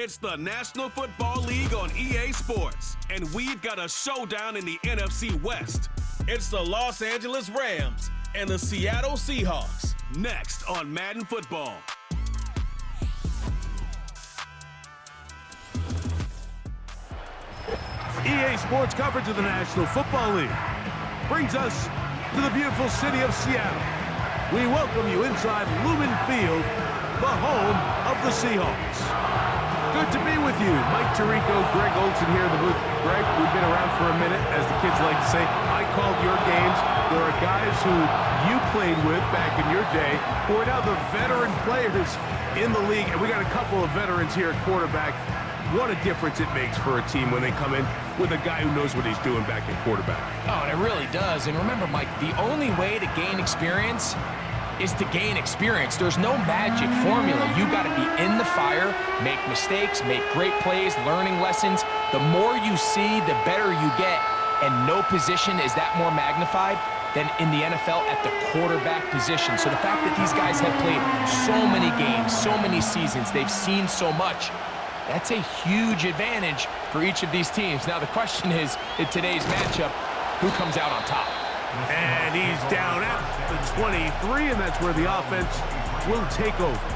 It's the National Football League on EA Sports, and we've got a showdown in the NFC West. It's the Los Angeles Rams and the Seattle Seahawks, next on Madden Football. EA Sports coverage of the National Football League brings us to the beautiful city of Seattle. We welcome you inside Lumen Field, the home of the Seahawks. Good to be with you. Mike Tirico, Greg Olson here in the booth. Greg, we've been around for a minute, as the kids like to say. I called your games. There are guys who you played with back in your day who are now the veteran players in the league, and we got a couple of veterans here at quarterback. What a difference it makes for a team when they come in with a guy who knows what he's doing back at quarterback. Oh, and it really does. And remember, Mike, the only way to gain experience is to gain experience. There's no magic formula. You got to be in the fire, make mistakes, make great plays, learning lessons. The more you see, the better you get. And no position is that more magnified than in the NFL at the quarterback position. So the fact that these guys have played so many games, so many seasons, they've seen so much, that's a huge advantage for each of these teams. Now, the question is, in today's matchup, who comes out on top? And he's down at the 23, and that's where the offense will take over.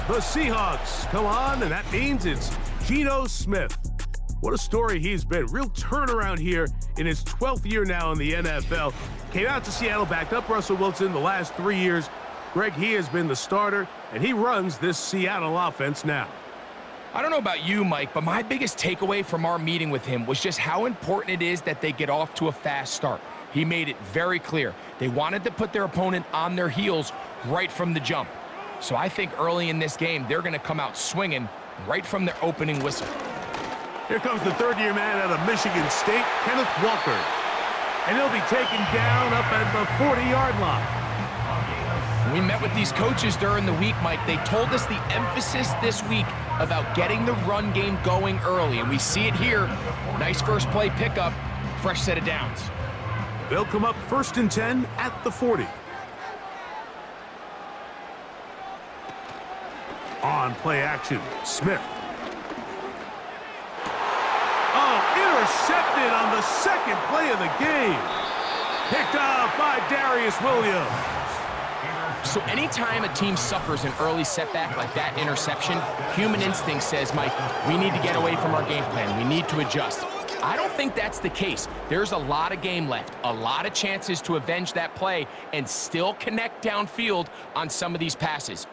The Seahawks come on, and that means it's Geno Smith. What a story he's been. Real turnaround here in his 12th year now in the NFL. Came out to Seattle, backed up Russell Wilson the last 3 years. Greg, he has been the starter, and he runs this Seattle offense now. I don't know about you, Mike, but my biggest takeaway from our meeting with him was just how important it is that they get off to a fast start. He made it very clear. They wanted to put their opponent on their heels right from the jump. So I think early in this game, they're going to come out swinging right from their opening whistle. Here comes the third-year man out of Michigan State, Kenneth Walker. And he'll be taken down up at the 40-yard line. We met with these coaches during the week, Mike. They told us the emphasis this week about getting the run game going early, and we see it here. Nice first play pickup, fresh set of downs. They'll come up 1st and 10 at the 40. On play action, Smith. Oh, intercepted on the second play of the game. Picked off by Darius Williams. So anytime a team suffers an early setback like that interception, human instinct says, Mike, we need to get away from our game plan. We need to adjust. I don't think that's the case. There's a lot of game left, a lot of chances to avenge that play and still connect downfield on some of these passes.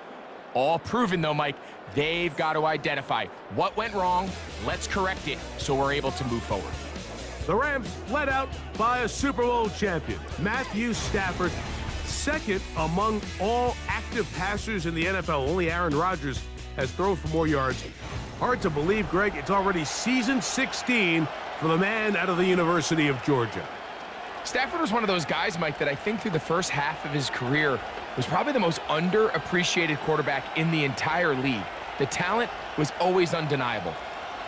All proven, though, Mike, they've got to identify what went wrong, let's correct it so we're able to move forward. The Rams led out by a Super Bowl champion, Matthew Stafford. Second among all active passers in the NFL. Only Aaron Rodgers has thrown for more yards. Hard to believe, Greg, it's already season 16 for the man out of the University of Georgia. Stafford was one of those guys, Mike, that I think through the first half of his career was probably the most underappreciated quarterback in the entire league. The talent was always undeniable.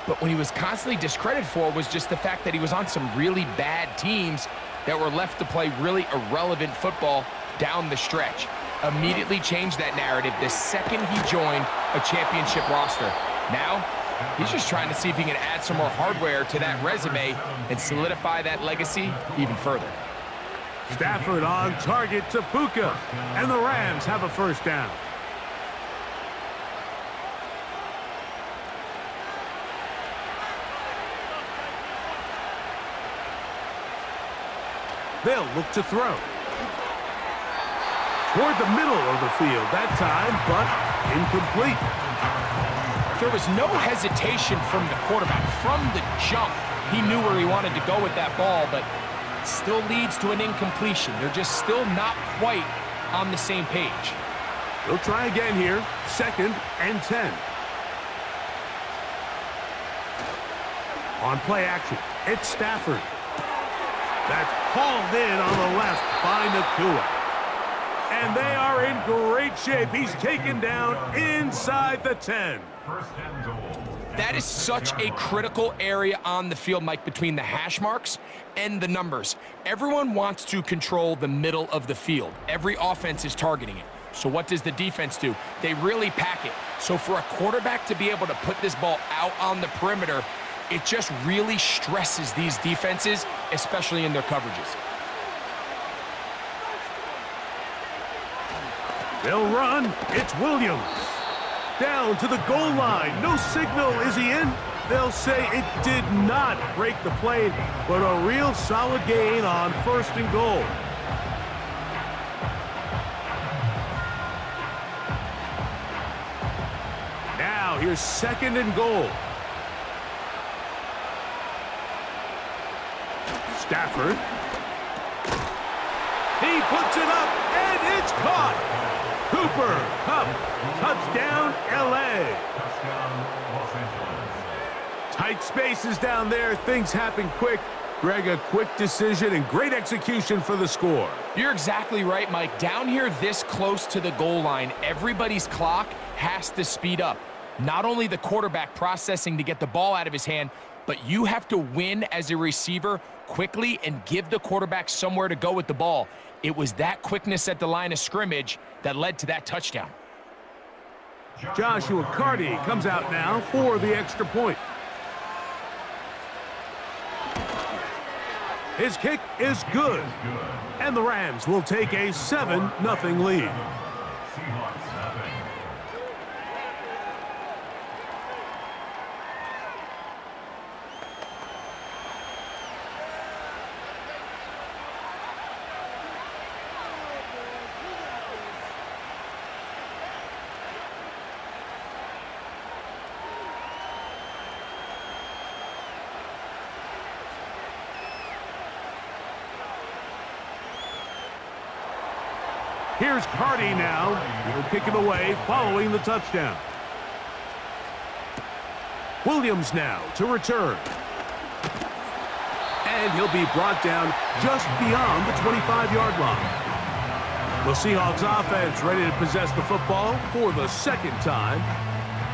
But when he was constantly discredited for was just the fact that he was on some really bad teams that were left to play really irrelevant football down the stretch. Immediately changed that narrative the second he joined a championship roster. Now, he's just trying to see if he can add some more hardware to that resume and solidify that legacy even further. Stafford on target to Puka, and the Rams have a first down. They'll look to throw. Toward the middle of the field that time, but incomplete. There was no hesitation from the quarterback. From the jump, he knew where he wanted to go with that ball, but still leads to an incompletion. They're just still not quite on the same page. They'll try again here, 2nd and 10. On play action, it's Stafford. That's hauled in on the left by Nakua. And they are in great shape. He's taken down inside the 10. That is such a critical area on the field, Mike, between the hash marks and the numbers. Everyone wants to control the middle of the field. Every offense is targeting it. So what does the defense do? They really pack it. So for a quarterback to be able to put this ball out on the perimeter, it just really stresses these defenses, especially in their coverages. They'll run. It's Williams. Down to the goal line. No signal. Is he in? They'll say it did not break the plane, but a real solid gain on 1st and goal. Now here's 2nd and goal. Stafford. He puts it up, and it's caught. Cooper Kupp, touchdown, L.A. Tight spaces down there. Things happen quick. Greg, a quick decision and great execution for the score. You're exactly right, Mike. Down here this close to the goal line, everybody's clock has to speed up. Not only the quarterback processing to get the ball out of his hand, but you have to win as a receiver quickly and give the quarterback somewhere to go with the ball. It was that quickness at the line of scrimmage that led to that touchdown. Joshua Carty comes out now for the extra point. His kick is good, and the Rams will take a 7-0 lead. Here's Carty now. He'll kick it away following the touchdown. Williams now to return. And he'll be brought down just beyond the 25-yard line. The Seahawks offense ready to possess the football for the 2nd time.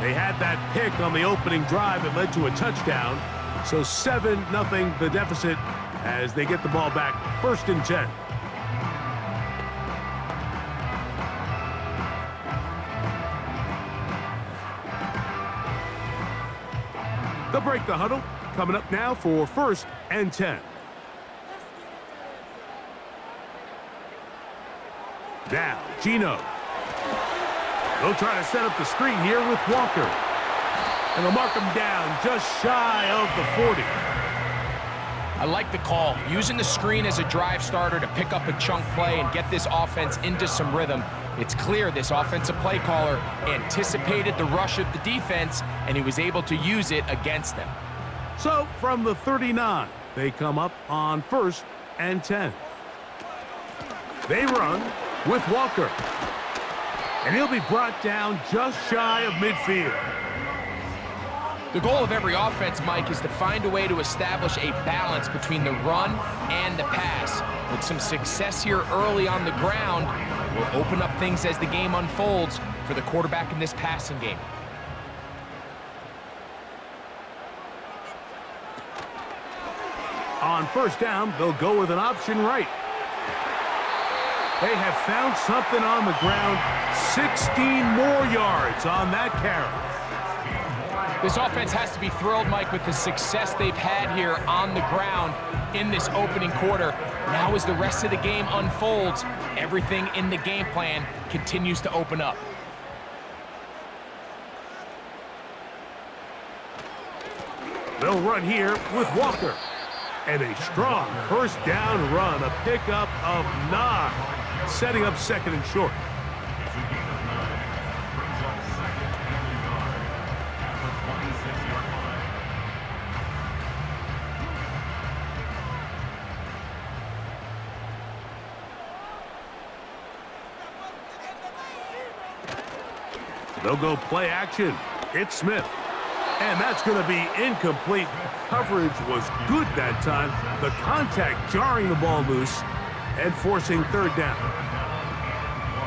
They had that pick on the opening drive that led to a touchdown. So 7-0 the deficit as they get the ball back 1st and 10. They'll break the huddle. Coming up now for 1st and 10. Now, Gino. They'll try to set up the screen here with Walker. And they'll mark him down just shy of the 40. I like the call. Using the screen as a drive starter to pick up a chunk play and get this offense into some rhythm. It's clear this offensive play caller anticipated the rush of the defense, and he was able to use it against them. So, from the 39, they come up on 1st and 10. They run with Walker. And he'll be brought down just shy of midfield. The goal of every offense, Mike, is to find a way to establish a balance between the run and the pass. With some success here early on the ground, will open up things as the game unfolds for the quarterback in this passing game. On 1st down, they'll go with an option right. They have found something on the ground. 16 more yards on that carry. This offense has to be thrilled, Mike, with the success they've had here on the ground in this opening quarter. Now as the rest of the game unfolds, everything in the game plan continues to open up. They'll run here with Walker. And a strong 1st down run, a pickup of 9, setting up 2nd and short. They'll go play action. It's Smith. And that's going to be incomplete. Coverage was good that time. The contact jarring the ball loose and forcing 3rd down.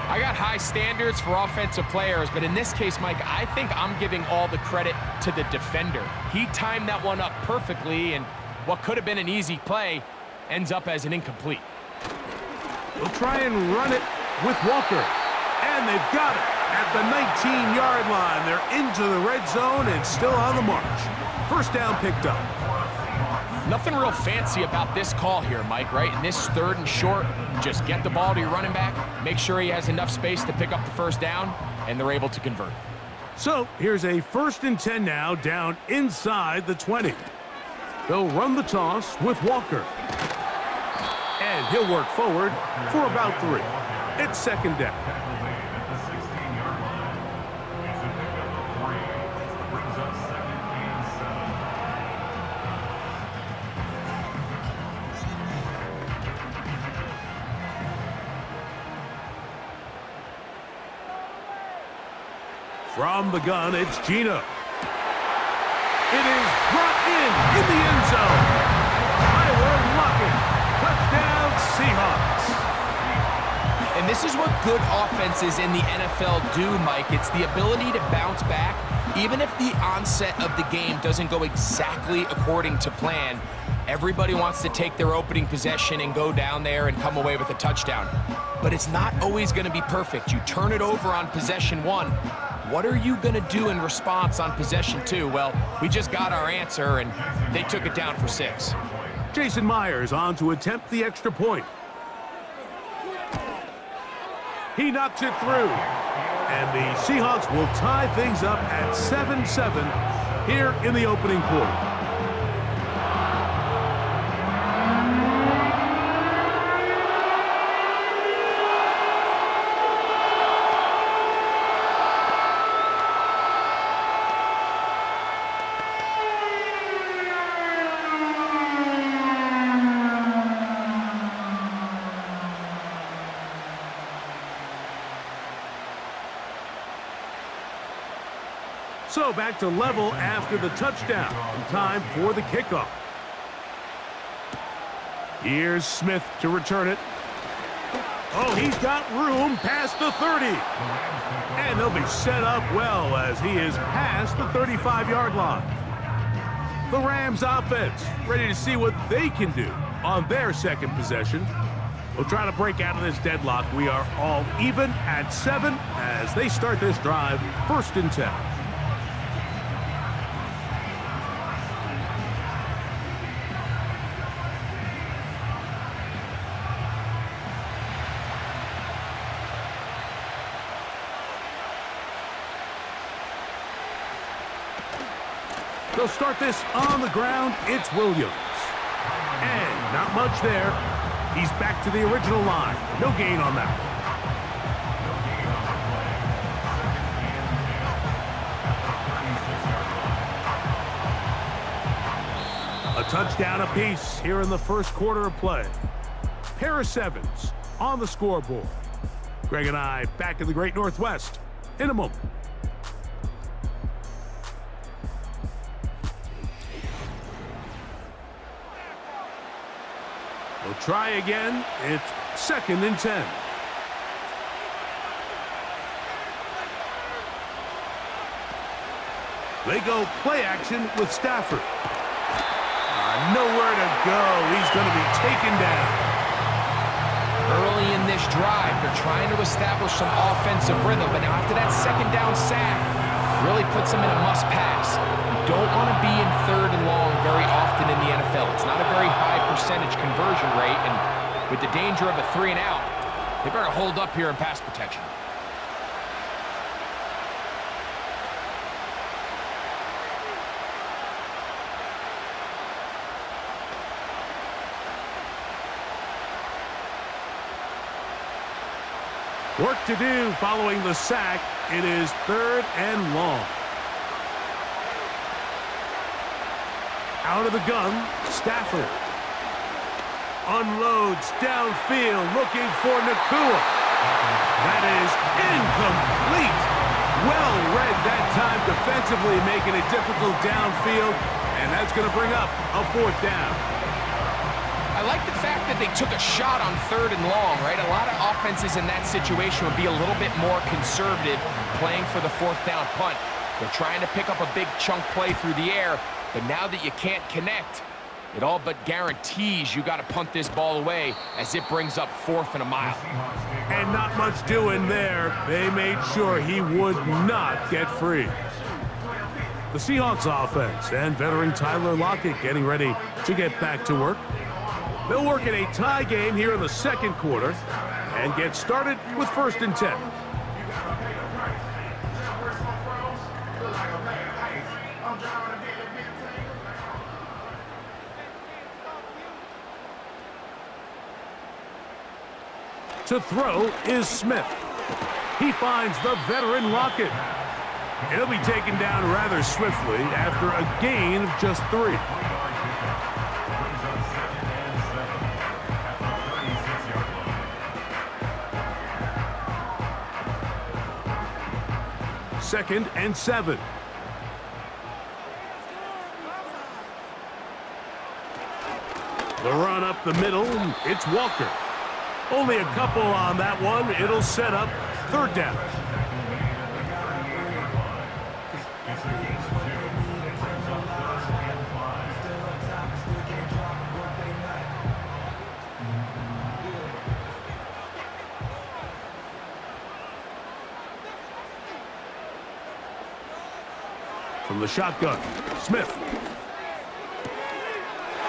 I got high standards for offensive players, but in this case, Mike, I think I'm giving all the credit to the defender. He timed that one up perfectly, and what could have been an easy play ends up as an incomplete. They'll try and run it with Walker. And And they've got it at the 19-yard line. They're into the red zone and still on the march. First down picked up. Nothing real fancy about this call here, Mike, right? In this 3rd and short, just get the ball to your running back, make sure he has enough space to pick up the first down, and they're able to convert. So here's a 1st and 10 now, down inside the 20. They'll run the toss with Walker. And he'll work forward for about 3. It's 2nd down. From the gun, it's Gino. It is brought in the end zone. Iowa Lockett. Touchdown, Seahawks. And this is what good offenses in the NFL do, Mike. It's the ability to bounce back, even if the onset of the game doesn't go exactly according to plan. Everybody wants to take their opening possession and go down there and come away with a touchdown. But it's not always going to be perfect. You turn it over on possession 1. What are you going to do in response on possession 2? Well, we just got our answer, and they took it down for 6. Jason Myers on to attempt the extra point. He knocks it through. And the Seahawks will tie things up at 7-7 here in the opening quarter. So back to level after the touchdown. And time for the kickoff. Here's Smith to return it. Oh, he's got room past the 30. And he'll be set up well as he is past the 35-yard line. The Rams offense ready to see what they can do on their second possession. We'll try to break out of this deadlock. We are all even at 7 as they start this drive, 1st and 10. They'll start this on the ground. It's Williams. And not much there. He's back to the original line. No gain on that one. A touchdown apiece here in the first quarter of play. Pair of 7s on the scoreboard. Greg and I back in the Great Northwest in a moment. We'll try again. It's 2nd and 10. They go play action with Stafford. Nowhere to go. He's going to be taken down. Early in this drive, they're trying to establish some offensive rhythm, but now after that 2nd down sack, really puts them in a must-pass. You don't want to be in 3rd and long very often in the NFL. It's not a very high percentage conversion rate, and with the danger of a 3-and-out, they better hold up here in pass protection. Work to do following the sack. It is 3rd and long. Out of the gun, Stafford. Unloads downfield, looking for Nakua. That is incomplete. Well read that time defensively, making it difficult downfield, and that's going to bring up a 4th down. I like the fact that they took a shot on 3rd and long, right? A lot of offenses in that situation would be a little bit more conservative playing for the 4th down punt. They're trying to pick up a big chunk play through the air, but now that you can't connect, It all but guarantees you got to punt this ball away as it brings up 4th and a mile. And not much doing there. They made sure he would not get free. The Seahawks offense and veteran Tyler Lockett getting ready to get back to work. They'll work in a tie game here in the second quarter and get started with 1st and 10. To throw is Smith. He finds the veteran Lockett. He'll be taken down rather swiftly after a gain of just 3. Second and 7. The run up the middle, it's Walker. Only a couple on that one. It'll set up 3rd down. From the shotgun, Smith.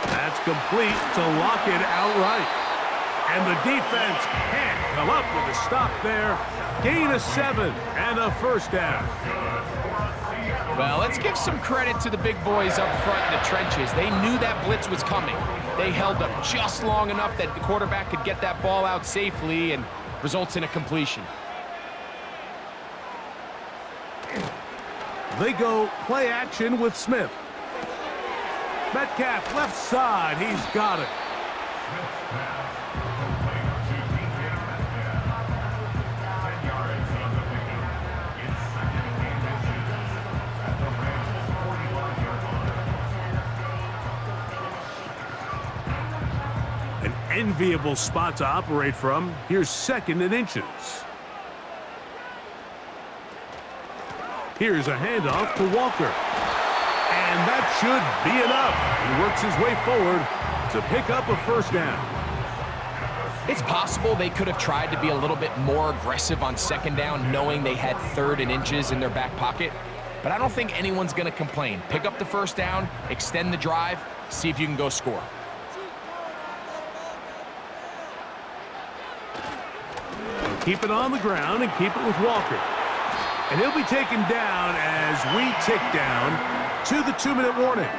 That's complete to Lockett outright. And the defense can't come up with a stop there. Gain of 7 and a 1st down. Well, let's give some credit to the big boys up front in the trenches. They knew that blitz was coming. They held up just long enough that the quarterback could get that ball out safely and results in a completion. They go play action with Smith. Metcalf left side. He's got it. An enviable spot to operate from. Here's 2nd and inches. Here's a handoff to Walker. And that should be enough. He works his way forward to pick up a 1st down. It's possible they could have tried to be a little bit more aggressive on 2nd down, knowing they had 3rd and inches in their back pocket. But I don't think anyone's going to complain. Pick up the 1st down, extend the drive, see if you can go score. Keep it on the ground and keep it with Walker. And he'll be taken down as we tick down to the 2-minute warning.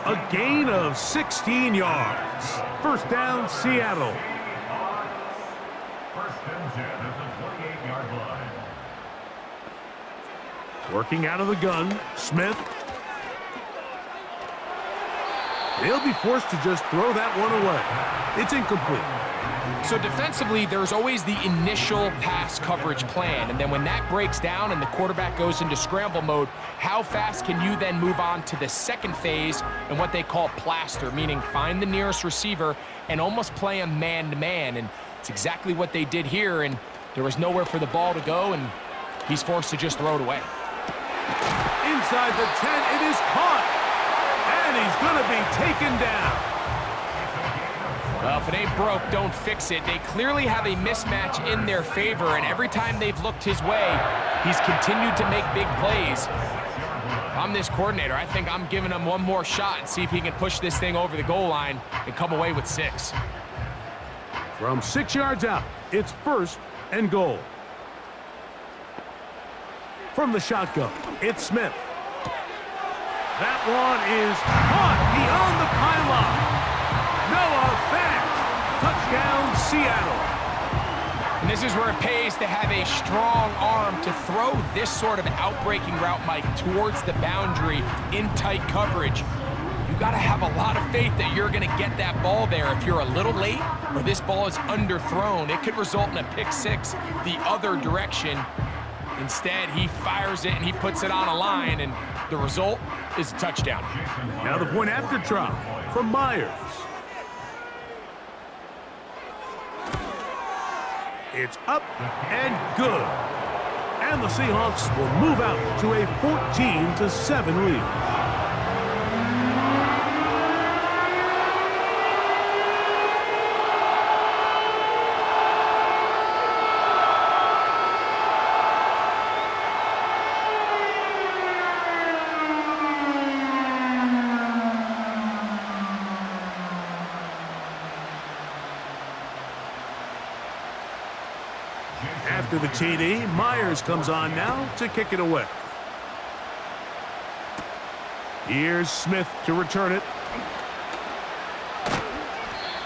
A gain of 16 yards. 1st down, Seattle. Working out of the gun, Smith. He'll be forced to just throw that one away. It's incomplete. So defensively, there's always the initial pass coverage plan, and then when that breaks down and the quarterback goes into scramble mode, how fast can you then move on to the 2nd phase and what they call plaster, meaning find the nearest receiver and almost play him man-to-man, and it's exactly what they did here, and there was nowhere for the ball to go, and he's forced to just throw it away. Inside the 10, it is caught, and he's going to be taken down. Well, if it ain't broke, don't fix it. They clearly have a mismatch in their favor, and every time they've looked his way, he's continued to make big plays. If I'm this coordinator, I think I'm giving him one more shot and see if he can push this thing over the goal line and come away with 6. From 6 yards out, it's 1st and goal. From the shotgun, it's Smith. That one is caught beyond the pylon. Noah Fant. Touchdown, Seattle. And this is where it pays to have a strong arm to throw this sort of outbreaking route, Mike, towards the boundary in tight coverage. You got to have a lot of faith that you're going to get that ball there. If you're a little late or this ball is underthrown, it could result in a pick 6 the other direction. Instead, he fires it and he puts it on a line, and the result is a touchdown. Now the point after try from Myers. It's up and good. And the Seahawks will move out to a 14-7 lead. After the TD, Myers comes on now to kick it away. Here's Smith to return it.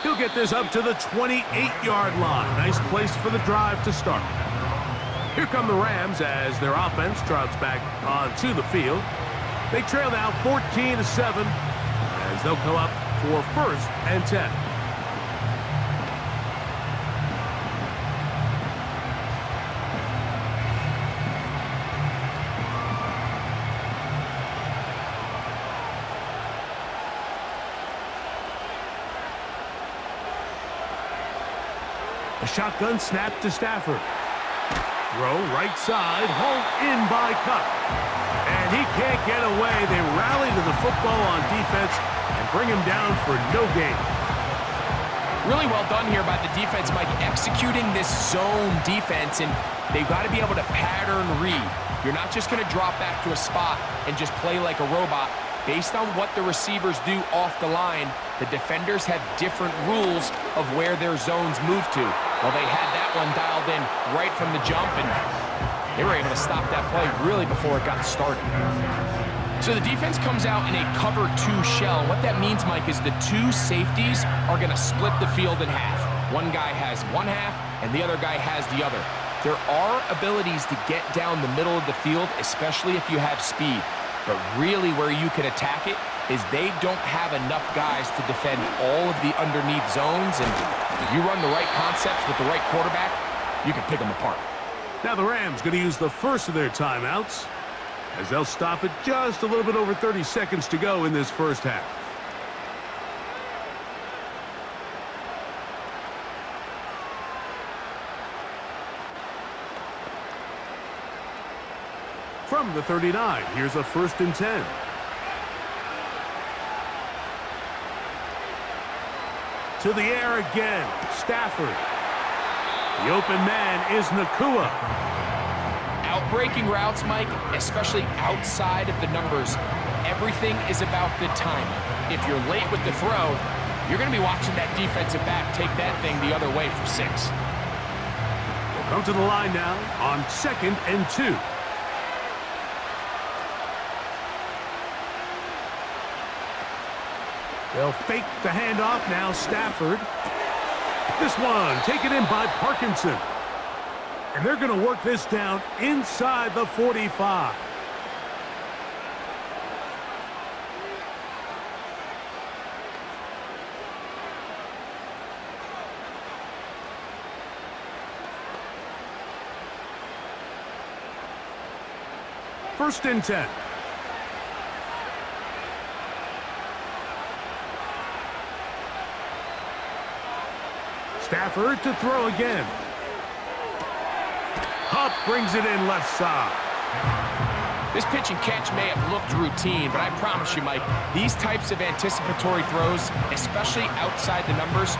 He'll get this up to the 28-yard line. Nice place for the drive to start. Here come the Rams as their offense trots back onto the field. They trail now 14-7 as they'll come up for 1st and 10. A shotgun snap to Stafford. Throw right side, hauled in by Cup. And he can't get away. They rally to the football on defense and bring him down for no gain. Really well done here by the defense, Mike, executing this zone defense, and they've got to be able to pattern read. You're not just going to drop back to a spot and just play like a robot. Based on what the receivers do off the line, the defenders have different rules of where their zones move to. Well, they had that one dialed in right from the jump, and they were able to stop that play really before it got started. So the defense comes out in a cover 2 shell. What that means, Mike, is the 2 safeties are going to split the field in half. One guy has one half, and the other guy has the other. There are abilities to get down the middle of the field, especially if you have speed. But really where you can attack it is they don't have enough guys to defend all of the underneath zones, and if you run the right concepts with the right quarterback, you can pick them apart. Now the Rams going to use the first of their timeouts as they'll stop it just a little bit over 30 seconds to go in this first half. From the 39, here's a 1st and 10. To the air again, Stafford. The open man is Nakua. Outbreaking routes, Mike, especially outside of the numbers, everything is about the timing. If you're late with the throw, you're going to be watching that defensive back take that thing the other way for 6. We'll come to the line now on 2nd and 2. They'll fake the handoff now, Stafford. This one taken in by Parkinson. And they're going to work this down inside the 45. First and 10. Stafford to throw again. Hupp brings it in left side. This pitch and catch may have looked routine, but I promise you, Mike, these types of anticipatory throws, especially outside the numbers,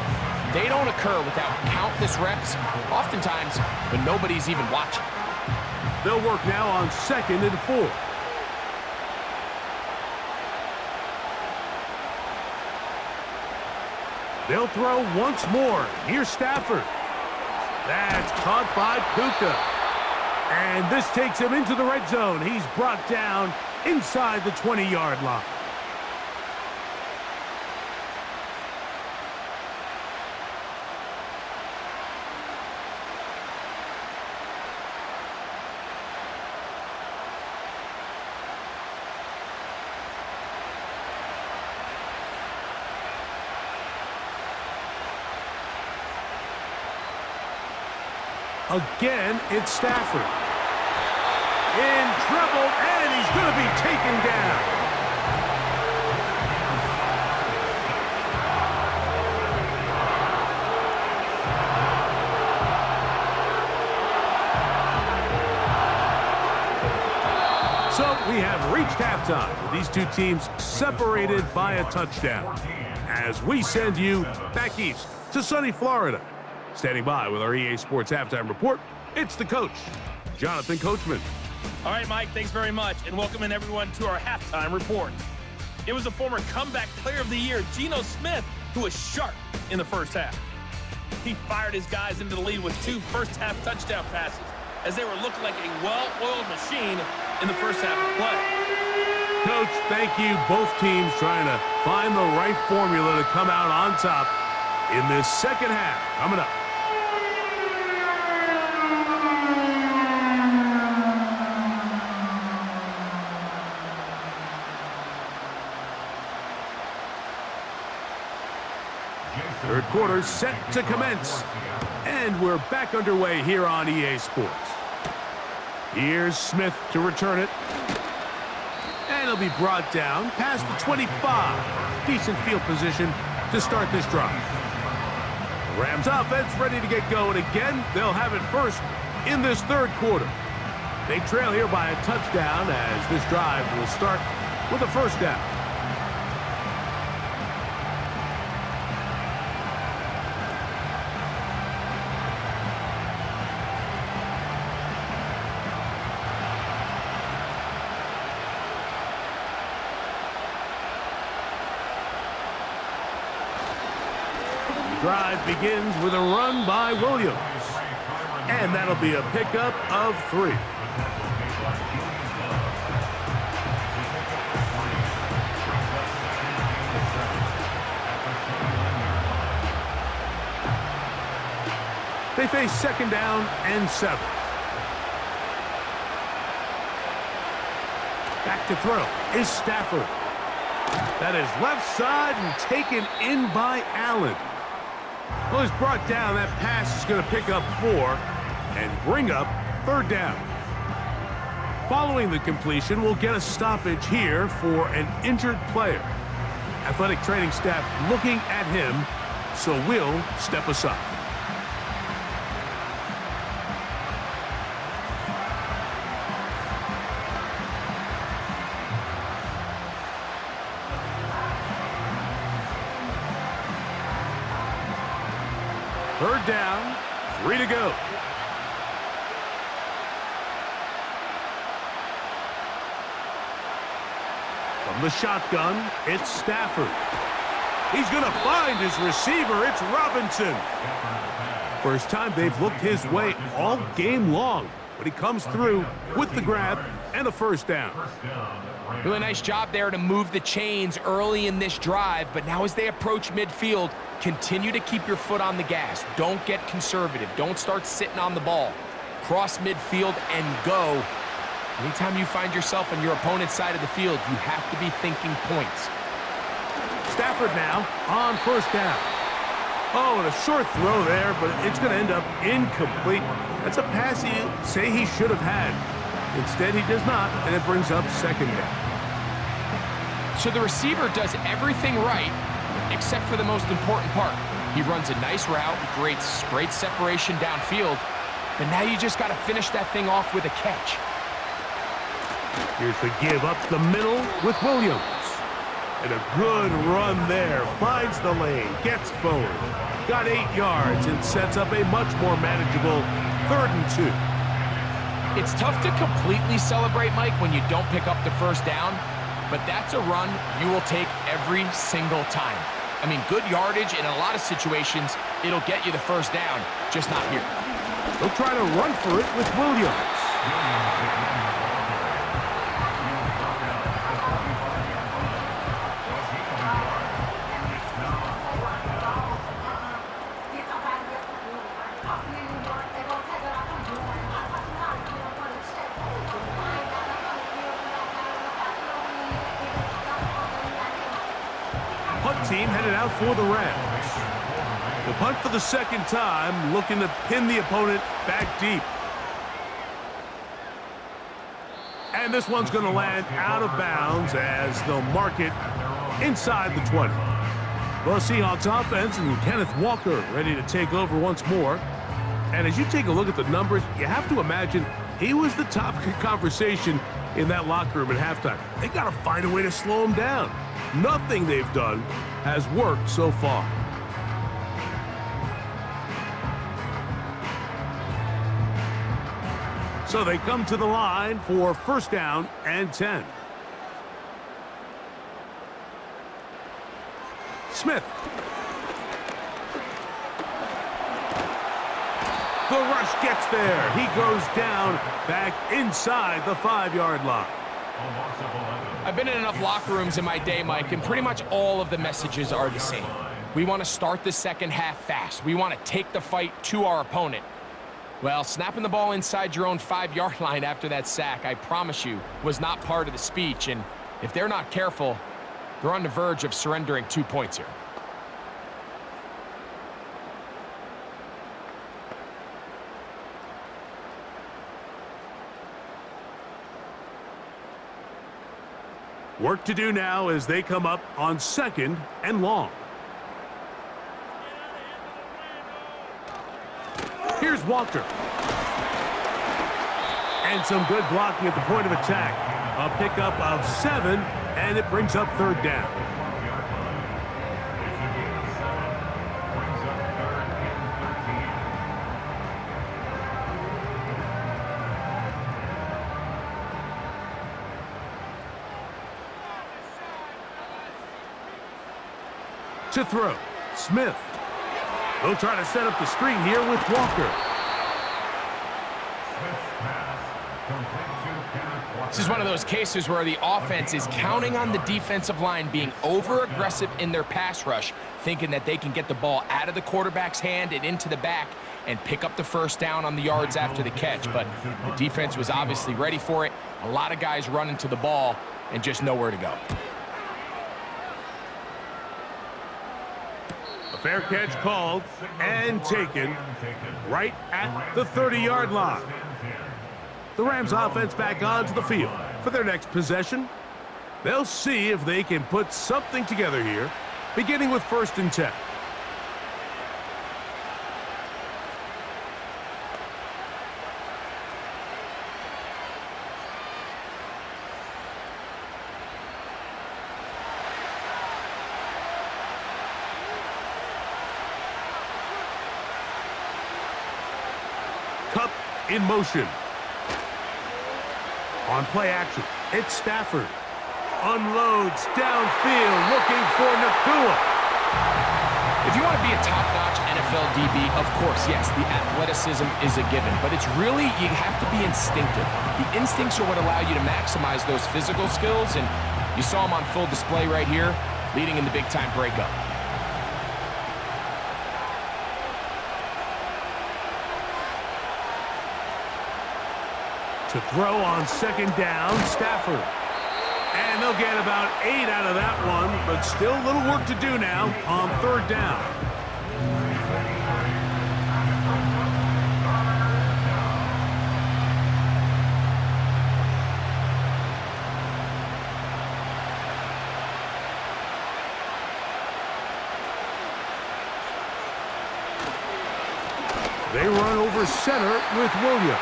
they don't occur without countless reps, oftentimes when nobody's even watching. They'll work now on 2nd and 4. They'll throw once more. Here's Stafford. That's caught by Kuka. And this takes him into the red zone. He's brought down inside the 20-yard line. Again, it's Stafford. In trouble, and he's going to be taken down. So we have reached halftime with these two teams separated by a touchdown as we send you back east to sunny Florida. Standing by with our EA Sports Halftime Report, it's the coach, Jonathan Coachman. All right, Mike, thanks very much, and welcome in everyone to our Halftime Report. It was the former Comeback Player of the Year, Geno Smith, who was sharp in the first half. He fired his guys into the lead with 2 first-half touchdown passes, as they were looking like a well-oiled machine in the first half of play. Coach, thank you. Both teams trying to find the right formula to come out on top in this second half. Coming up. Third quarter set to commence. And we're back underway here on EA Sports. Here's Smith to return it. And it'll be brought down past the 25. Decent field position to start this drive. The Rams offense ready to get going again. They'll have it first in this third quarter. They trail here by a touchdown as this drive will start with a first down. Drive begins with a run by Williams. And that'll be a pickup of 3. They face second down and 7. Back to throw is Stafford. That is left side and taken in by Allen. Well, he's brought down. That pass is going to pick up 4 and bring up third down. Following the completion, we'll get a stoppage here for an injured player. Athletic training staff looking at him, so we'll step aside. Third down, 3 to go. From the shotgun, it's Stafford. He's going to find his receiver. It's Robinson. First time they've looked his way all game long, but he comes through with the grab and a first down. Really nice job there to move the chains early in this drive, but now as they approach midfield, continue to keep your foot on the gas. Don't get conservative. Don't start sitting on the ball. Cross midfield and go. Anytime you find yourself on your opponent's side of the field, you have to be thinking points. Stafford now on first down. Oh, and a short throw there, but it's going to end up incomplete. That's a pass you say he should have had. Instead, he does not, and it brings up second down. So the receiver does everything right, except for the most important part. He runs a nice route, creates great separation downfield, but now you just got to finish that thing off with a catch. Here's the give up the middle with Williams. And a good run there. Finds the lane, gets forward. Got 8 yards and sets up a much more manageable 3rd and 2. It's tough to completely celebrate, Mike, when you don't pick up the first down, but that's a run you will take every single time. I mean, good yardage in a lot of situations, it'll get you the first down, just not here. They'll try to run for it with Williams. Punt team headed out for the Rams. The punt for the second time, looking to pin the opponent back deep. And this one's going to land out of bounds as they'll mark it inside the 20. Well, Seahawks offense and Kenneth Walker ready to take over once more. And as you take a look at the numbers, you have to imagine he was the topic of conversation in that locker room at halftime. They got to find a way to slow him down. Nothing they've done has worked so far. So they come to the line for first down and 10. Smith. The rush gets there. He goes down back inside the 5-yard line. I've been in enough locker rooms in my day, Mike, and pretty much all of the messages are the same. We want to start the second half fast. We want to take the fight to our opponent. Well, snapping the ball inside your own 5-yard line after that sack, I promise you, was not part of the speech. And if they're not careful, they're on the verge of surrendering 2 points here. Work to do now as they come up on 2nd and long. Here's Walker. And some good blocking at the point of attack. A pickup of 7, and it brings up 3rd down. To throw, Smith. They'll try to set up the screen here with Walker. This is one of those cases where the offense is counting on the defensive line being over-aggressive in their pass rush, thinking that they can get the ball out of the quarterback's hand and into the back and pick up the 1st down on the yards after the catch. But the defense was obviously ready for it. A lot of guys running to the ball and just nowhere to go. Fair catch called and taken right at the 30-yard line. The Rams offense back onto the field for their next possession. They'll see if they can put something together here, beginning with 1st and 10. Cup in motion. On play action, it's Stafford. Unloads downfield, looking for Nakua. If you want to be a top-notch NFL DB, of course, yes, the athleticism is a given. But it's really, you have to be instinctive. The instincts are what allow you to maximize those physical skills, and you saw them on full display right here, leading in the big-time breakup. To throw on 2nd down, Stafford. And they'll get about 8 out of that one, but still a little work to do now on 3rd down. They run over center with Williams.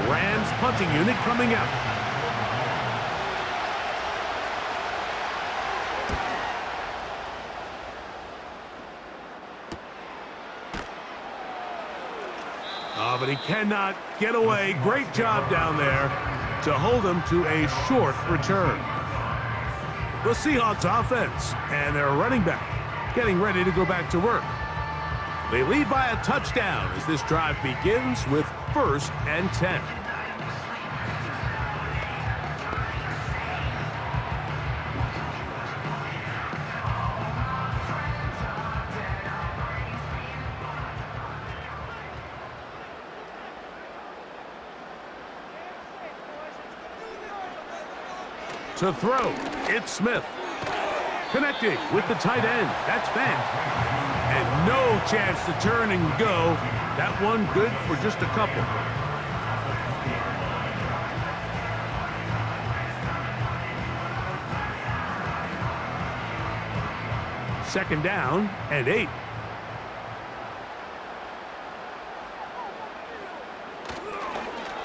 Rams punting unit coming out. Oh, but he cannot get away. Great job down there to hold him to a short return. The Seahawks offense and their running back getting ready to go back to work. They lead by a touchdown as this drive begins with 1st and 10. To throw, it's Smith. Connecting with the tight end, that's Fant. And no chance to turn and go. That one good for just a couple. Second down and 8.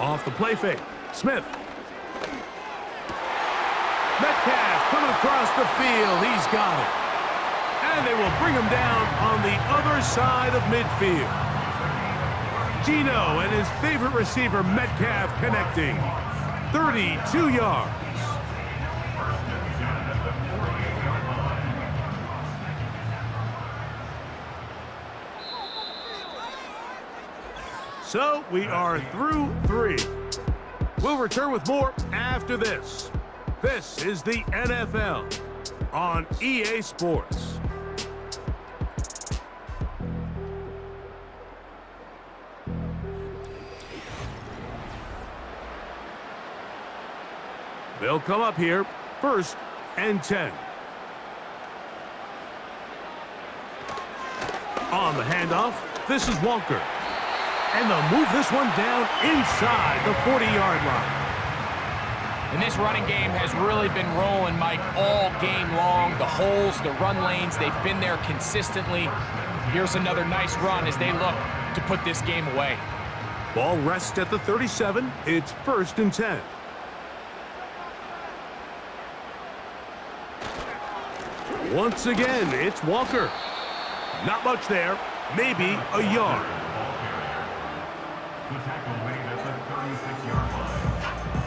Off the play fake, Smith coming across the field. He's got it. And they will bring him down on the other side of midfield. Geno and his favorite receiver, Metcalf, connecting. 32 yards. So we are through 3. We'll return with more after this. This is the NFL on EA Sports. They'll come up here, 1st and 10. On the handoff, this is Walker. And they'll move this one down inside the 40-yard line. And this running game has really been rolling, Mike, all game long. The holes, the run lanes, they've been there consistently. Here's another nice run as they look to put this game away. Ball rests at the 37. It's 1st and 10. Once again, it's Walker. Not much there, maybe a yard. The tackle made at the 36-yard line.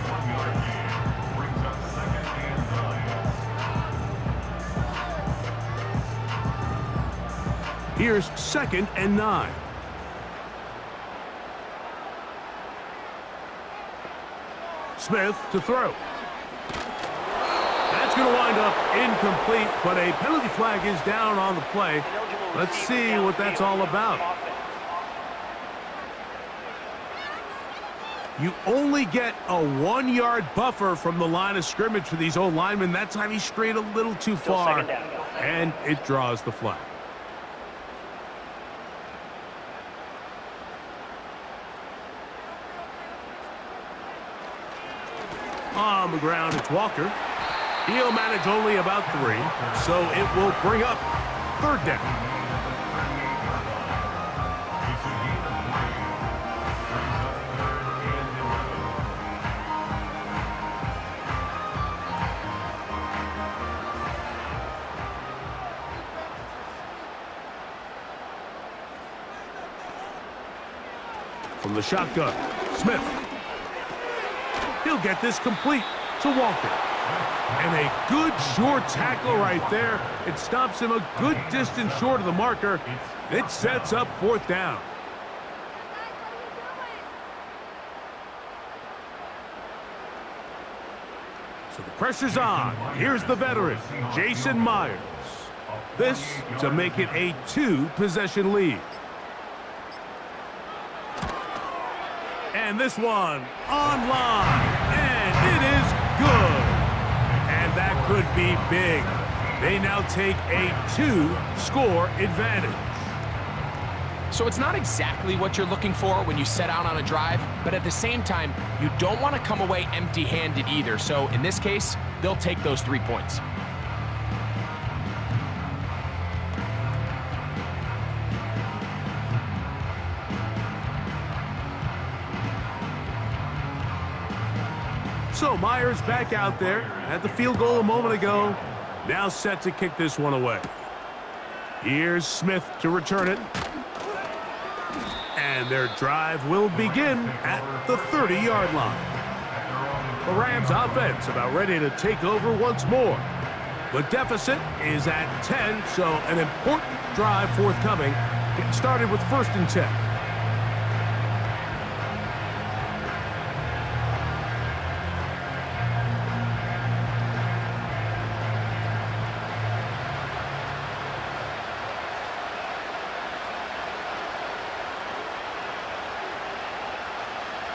1-yard gain brings up 2nd and 9. Here's 2nd and 9. Smith to throw. That's going to wind up incomplete, but a penalty flag is down on the play. Let's see what that's all about. You only get a 1-yard buffer from the line of scrimmage for these old linemen. That time he strayed a little too far, and it draws the flag. On the ground, it's Walker. He'll manage only about 3, so it will bring up 3rd down. From the shotgun, Smith. He'll get this complete to Walker. And a good short tackle right there. It stops him a good distance short of the marker. It sets up 4th down. So the pressure's on. Here's the veteran, Jason Myers. This to make it a 2-possession lead. And this one online, and it is good. And that could be big. They now take a 2-score advantage. So it's not exactly what you're looking for when you set out on a drive, but at the same time, you don't want to come away empty-handed either. So in this case, they'll take those 3 points. So Myers back out there, had the field goal a moment ago, now set to kick this one away. Here's Smith to return it. And their drive will begin at the 30-yard line. The Rams offense about ready to take over once more. The deficit is at 10, so an important drive forthcoming. Getting started with 1st and 10.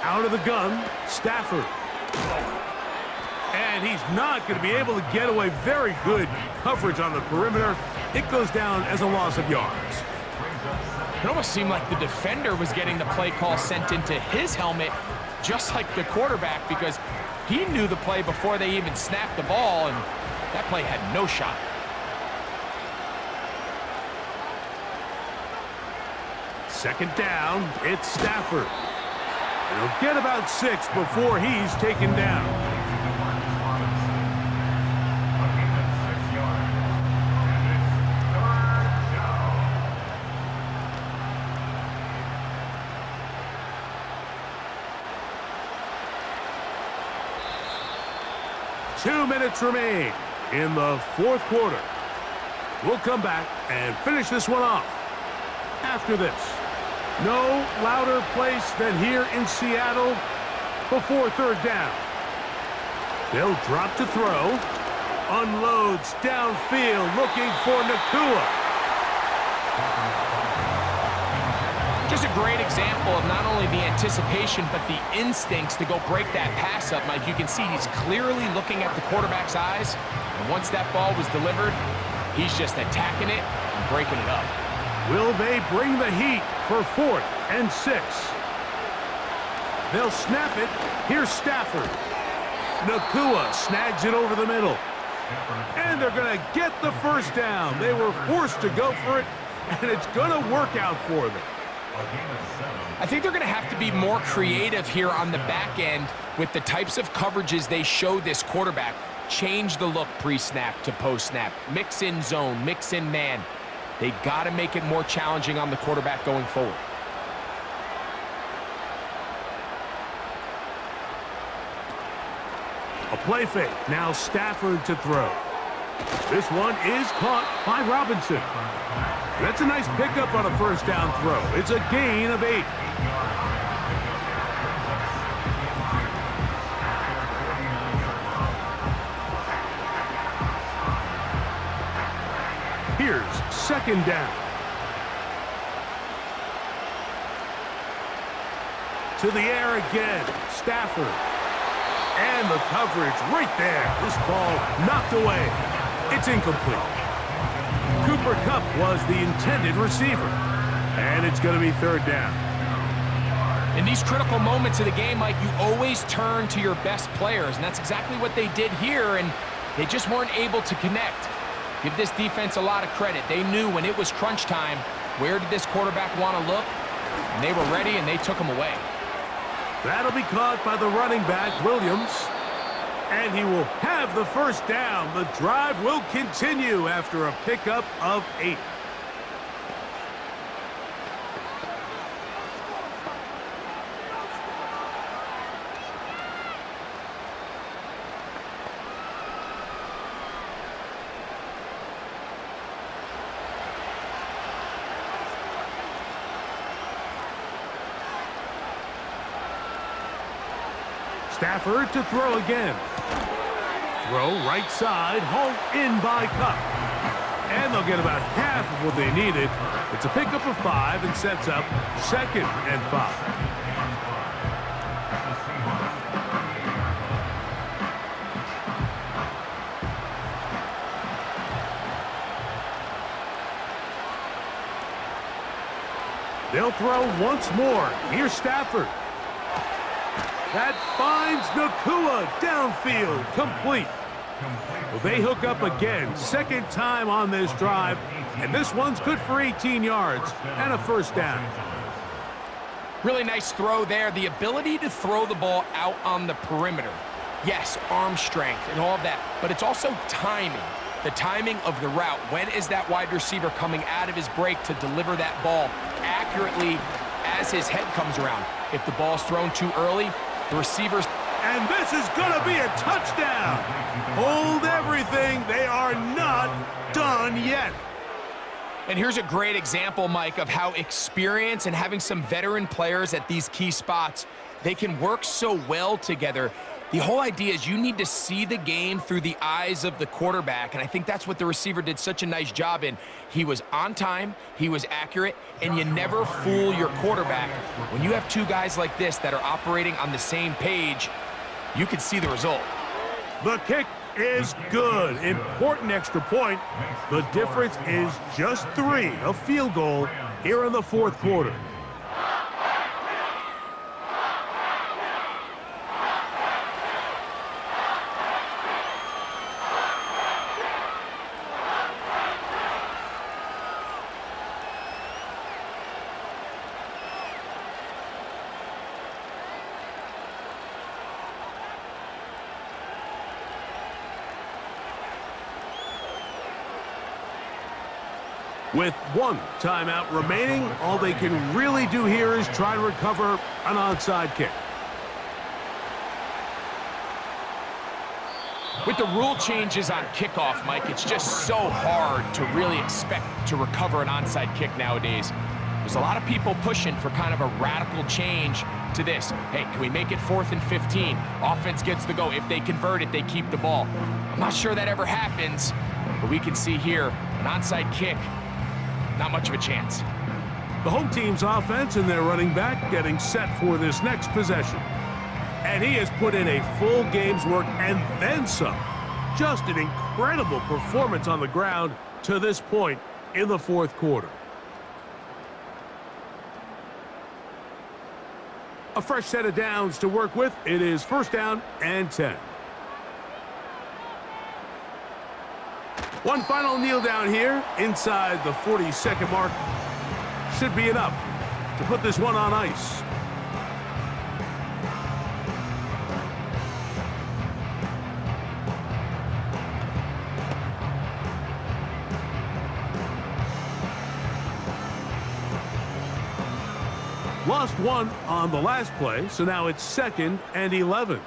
Out of the gun, Stafford. And he's not going to be able to get away. Very good coverage on the perimeter. It goes down as a loss of yards. It almost seemed like the defender was getting the play call sent into his helmet, just like the quarterback, because he knew the play before they even snapped the ball, and that play had no shot. Second down, it's Stafford. He'll get about 6 before he's taken down. 2 minutes remain in the fourth quarter. We'll come back and finish this one off after this. No louder place than here in Seattle before third down. They'll drop to throw. Unloads downfield looking for Nakua. Just a great example of not only the anticipation, but the instincts to go break that pass up, Mike. You can see he's clearly looking at the quarterback's eyes. And once that ball was delivered, he's just attacking it and breaking it up. Will they bring the heat for 4th and 6? They'll snap it. Here's Stafford. Nakua snags it over the middle. And they're going to get the first down. They were forced to go for it, and it's going to work out for them. I think they're going to have to be more creative here on the back end with the types of coverages they show this quarterback. Change the look pre-snap to post-snap. Mix in zone, mix in man. They got to make it more challenging on the quarterback going forward. A play fake. Now Stafford to throw. This one is caught by Robinson. That's a nice pickup on a first down throw. It's a gain of 8. Here's second down. To the air again. Stafford. And the coverage right there. This ball knocked away. It's incomplete. Cooper Kupp was the intended receiver. And it's going to be third down. In these critical moments of the game, Mike, you always turn to your best players. And that's exactly what they did here. And they just weren't able to connect. Give this defense a lot of credit. They knew when it was crunch time, where did this quarterback want to look? And they were ready, and they took him away. That'll be caught by the running back, Williams. And he will have the first down. The drive will continue after a pickup of 8. Stafford to throw again. Throw right side, hauled in by Kupp. And they'll get about half of what they needed. It's a pickup of 5 and sets up 2nd and 5. They'll throw once more. Here's Stafford. That finds Nakua downfield, complete. Well, they hook up again, second time on this drive, and this one's good for 18 yards and a first down. Really nice throw there. The ability to throw the ball out on the perimeter. Yes, arm strength and all of that, but it's also timing. The timing of the route. When is that wide receiver coming out of his break to deliver that ball accurately as his head comes around? If the ball's thrown too early, the receivers... And this is going to be a touchdown. Hold everything. They are not done yet. And here's a great example, Mike, of how experience and having some veteran players at these key spots, they can work so well together. The whole idea is you need to see the game through the eyes of the quarterback, and I think that's what the receiver did such a nice job in. He was on time, he was accurate, and you never fool your quarterback. When you have two guys like this that are operating on the same page, you can see the result. The kick is good. Important extra point. The difference is just 3, a field goal here in the fourth quarter. With 1 timeout remaining, all they can really do here is try to recover an onside kick. With the rule changes on kickoff, Mike, it's just so hard to really expect to recover an onside kick nowadays. There's a lot of people pushing for kind of a radical change to this. Hey, can we make it 4th and 15? Offense gets the go. If they convert it, they keep the ball. I'm not sure that ever happens, but we can see here an onside kick, not much of a chance. The home team's offense and their running back getting set for this next possession. And he has put in a full game's work and then some. Just an incredible performance on the ground to this point in the fourth quarter. A fresh set of downs to work with. It is 1st down and 10. One final kneel down here inside the 40-second mark. Should be enough to put this one on ice. Lost one on the last play, so now it's 2nd and 11.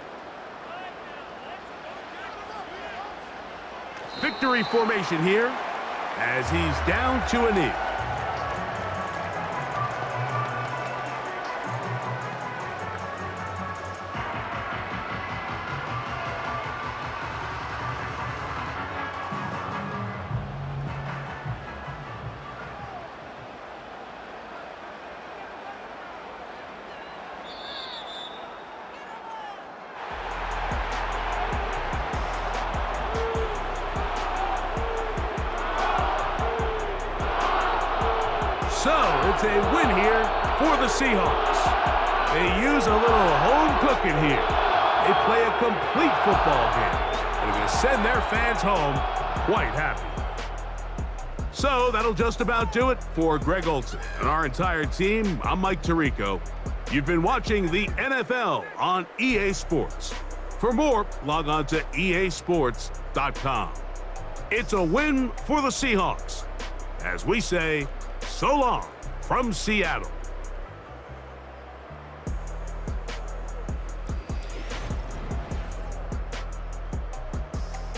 Victory formation here as he's down to a knee. So, it's a win here for the Seahawks. They use a little home cooking here. They play a complete football game, and they're going to send their fans home quite happy. So, that'll just about do it for Greg Olsen and our entire team. I'm Mike Tirico. You've been watching the NFL on EA Sports. For more, log on to easports.com. It's a win for the Seahawks. As we say, so long from Seattle.